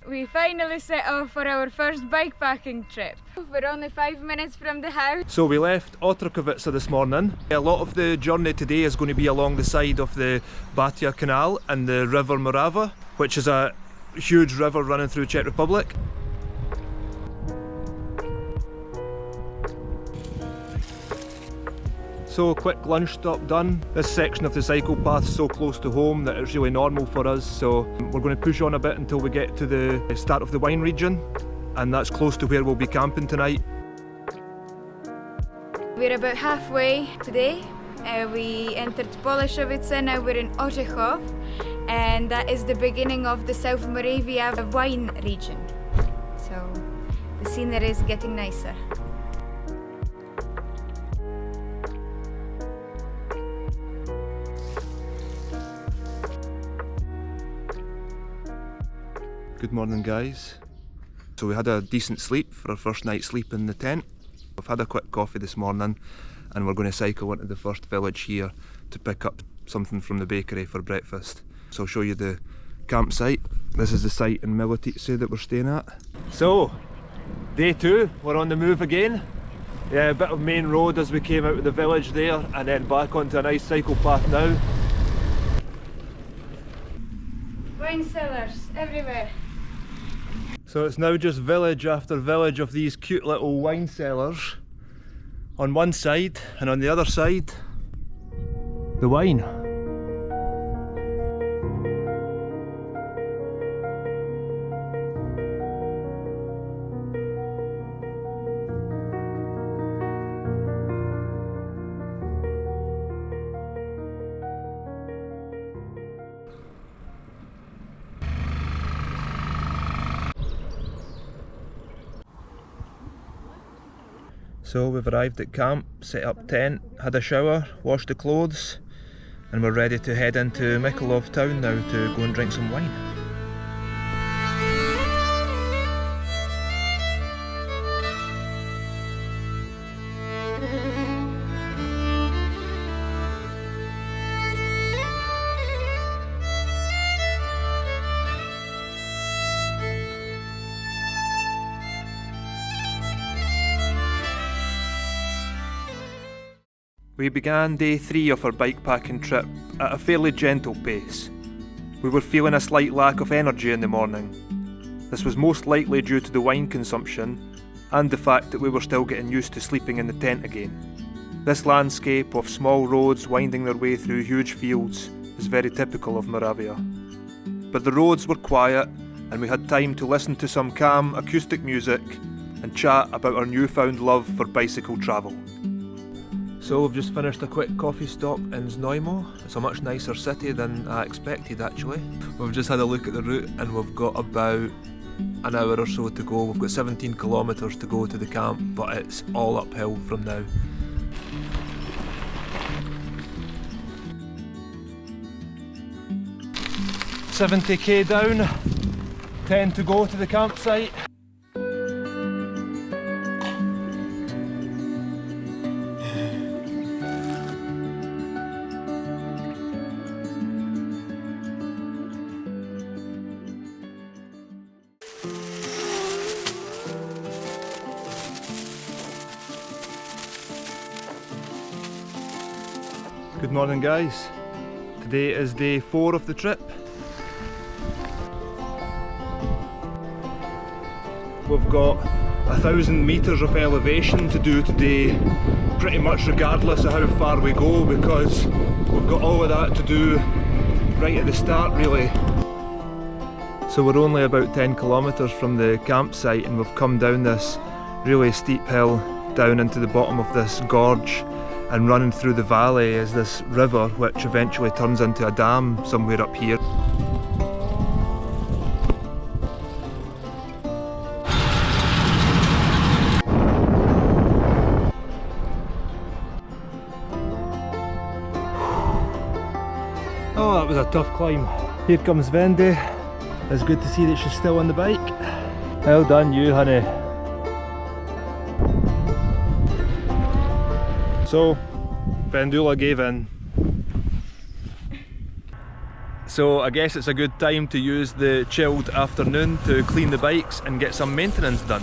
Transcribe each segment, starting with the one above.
we finally set off for our first bikepacking trip. We're only 5 minutes from the house. So we left Otrakovica this morning. A lot of the journey today is going to be along the side of the Batia Canal and the River Morava, which is a huge river running through Czech Republic. So, quick lunch stop done. This section of the cycle path is so close to home that it's really normal for us, so we're going to push on a bit until we get to the start of the wine region, and that's close to where we'll be camping tonight. We're about halfway today. We entered Boleszowice, now we're in Orzechów, and that is the beginning of the South Moravia wine region. So the scenery is getting nicer. Good morning, guys. So we had a decent sleep for our first night's sleep in the tent. We've had a quick coffee this morning and we're going to cycle into the first village here to pick up something from the bakery for breakfast. So I'll show you the campsite. This is the site in Milotice that we're staying at. So, day 2, we're on the move again. Yeah, a bit of main road as we came out of the village there, and then back onto a nice cycle path now. Wine cellars everywhere. So it's now just village after village of these cute little wine cellars on one side, and on the other side, the wine. So we've arrived at camp, set up tent, had a shower, washed the clothes, and we're ready to head into Mikulov town now to go and drink some wine. We began day 3 of our bikepacking trip at a fairly gentle pace. We were feeling a slight lack of energy in the morning. This was most likely due to the wine consumption and the fact that we were still getting used to sleeping in the tent again. This landscape of small roads winding their way through huge fields is very typical of Moravia. But the roads were quiet and we had time to listen to some calm acoustic music and chat about our newfound love for bicycle travel. So we've just finished a quick coffee stop in Znojmo. It's a much nicer city than I expected actually. We've just had a look at the route and we've got about an hour or so to go. We've got 17 kilometres to go to the camp, but it's all uphill from now. $70k down, 10 to go to the campsite. Good morning, guys. Today is day 4 of the trip. We've got 1,000 metres of elevation to do today, pretty much regardless of how far we go, because we've got all of that to do right at the start really. So we're only about 10 kilometres from the campsite and we've come down this really steep hill down into the bottom of this gorge, and running through the valley is this river which eventually turns into a dam somewhere up here. Oh, that was a tough climb. Here comes Vendy. It's good to see that she's still on the bike. Well done you, honey. So, Vendula gave in. So I guess it's a good time to use the chilled afternoon to clean the bikes and get some maintenance done.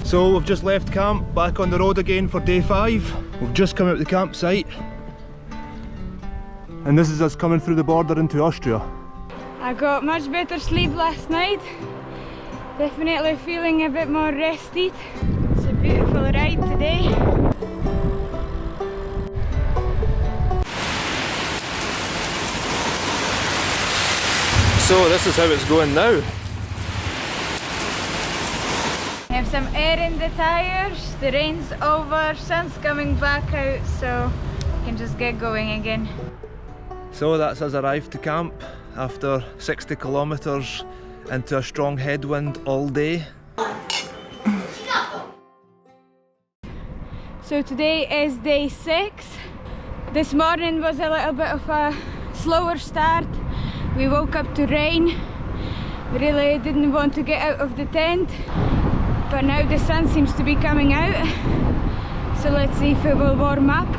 So we've just left camp, back on the road again for day 5. We've just come out the campsite. And this is us coming through the border into Austria. I got much better sleep last night. Definitely feeling a bit more rested. It's a beautiful ride today. So this is how it's going now. I have some air in the tires, the rain's over, sun's coming back out, so I can just get going again. So that's us arrived to camp after 60 kilometres into a strong headwind all day. So today is day 6. This morning was a little bit of a slower start. We woke up to rain. We really didn't want to get out of the tent. But now the sun seems to be coming out, so let's see if it will warm up.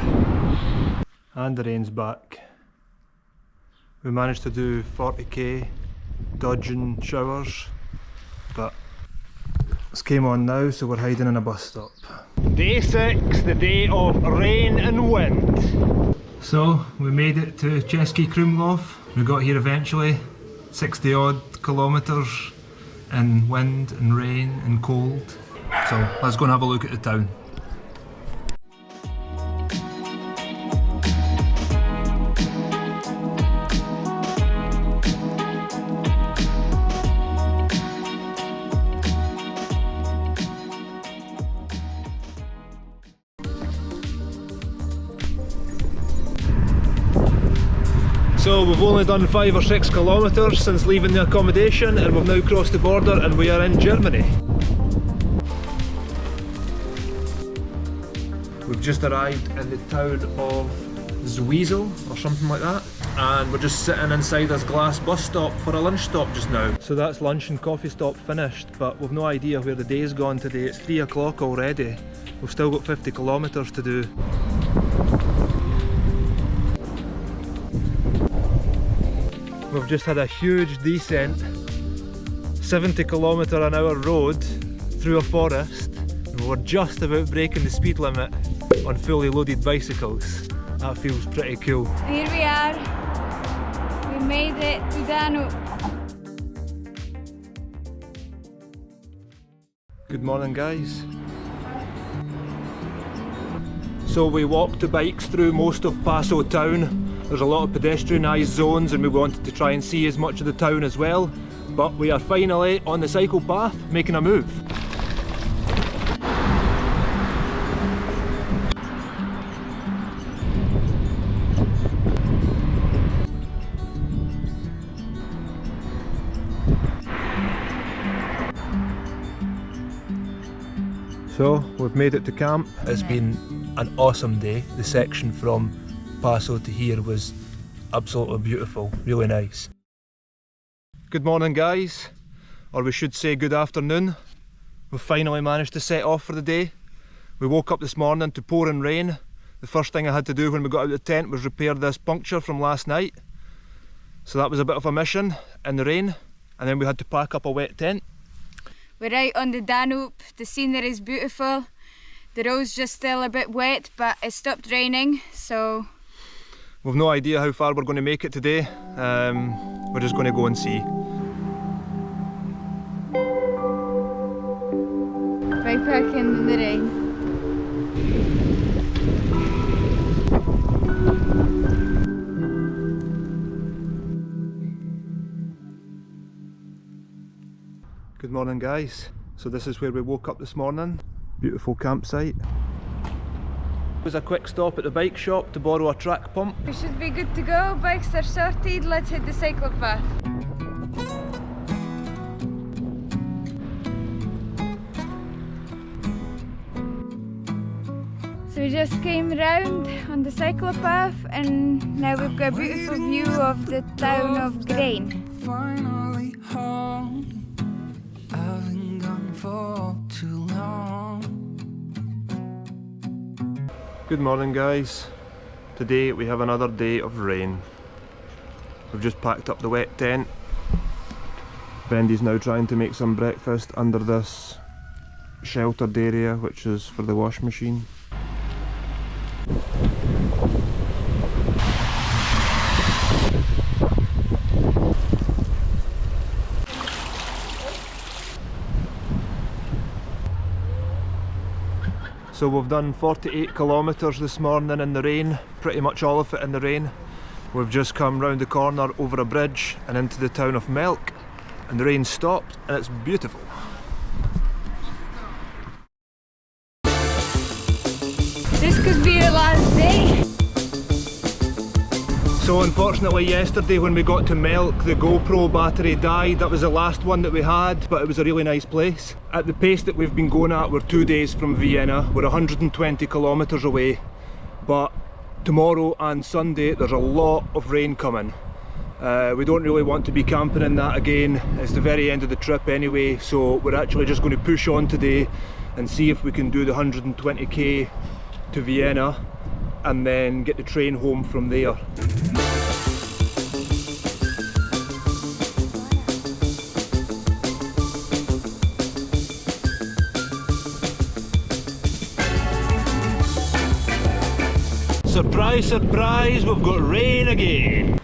And the rain's back. We managed to do 40k, dodging showers, but it's came on now, so we're hiding in a bus stop. Day 6, the day of rain and wind. So we made it to Český Krumlov. We got here eventually, 60 odd kilometres. And wind and rain and cold. So let's go and have a look at the town. So we've only done 5 or 6 kilometres since leaving the accommodation, and we've now crossed the border and we are in Germany. We've just arrived in the town of Znojmo or something like that, and we're just sitting inside this glass bus stop for a lunch stop just now. So that's lunch and coffee stop finished, but we've no idea where the day's gone today. It's 3 o'clock already. We've still got 50 kilometres to do. We've just had a huge descent, 70 km/h road through a forest, and we're just about breaking the speed limit on fully loaded bicycles. That feels pretty cool. Here we are, we made it to Danube. Good morning guys. So we walked the bikes through most of Passau town. There's a lot of pedestrianised zones and we wanted to try and see as much of the town as well, but we are finally on the cycle path making a move. So we've made it to camp. It's been an awesome day. The section from Passau to here was absolutely beautiful, really nice. Good morning guys, or we should say good afternoon. We've finally managed to set off for the day. We woke up this morning to pouring rain. The first thing I had to do when we got out of the tent was repair this puncture from last night. So that was a bit of a mission in the rain, and then we had to pack up a wet tent. We're out on the Danube, the scenery is beautiful. The road's just still a bit wet, but it stopped raining, so... We've no idea how far we're going to make it today. We're just going to go and see. Bikepacking in the rain. Good morning guys. So this is where we woke up this morning. Beautiful campsite. It was a quick stop at the bike shop to borrow a track pump. We should be good to go, bikes are sorted, let's hit the cycle path. So we just came round on the cyclopath and now we've got a beautiful view of the town of Grain. Finally home. I've been gone for too long. Good morning guys. Today we have another day of rain. We've just packed up the wet tent. Vendy's now trying to make some breakfast under this sheltered area which is for the wash machine. So we've done 48 kilometres this morning in the rain, pretty much all of it in the rain. We've just come round the corner over a bridge and into the town of Melk, and the rain stopped and it's beautiful. This could be the last day. So unfortunately yesterday when we got to Melk the GoPro battery died. That was the last one that we had, but it was a really nice place. At the pace that we've been going at, we're 2 days from Vienna. We're 120 kilometres away, but tomorrow and Sunday there's a lot of rain coming. We don't really want to be camping in that again. It's the very end of the trip anyway, so we're actually just going to push on today and see if we can do the 120k to Vienna and then get the train home from there. Surprise, surprise, we've got rain again.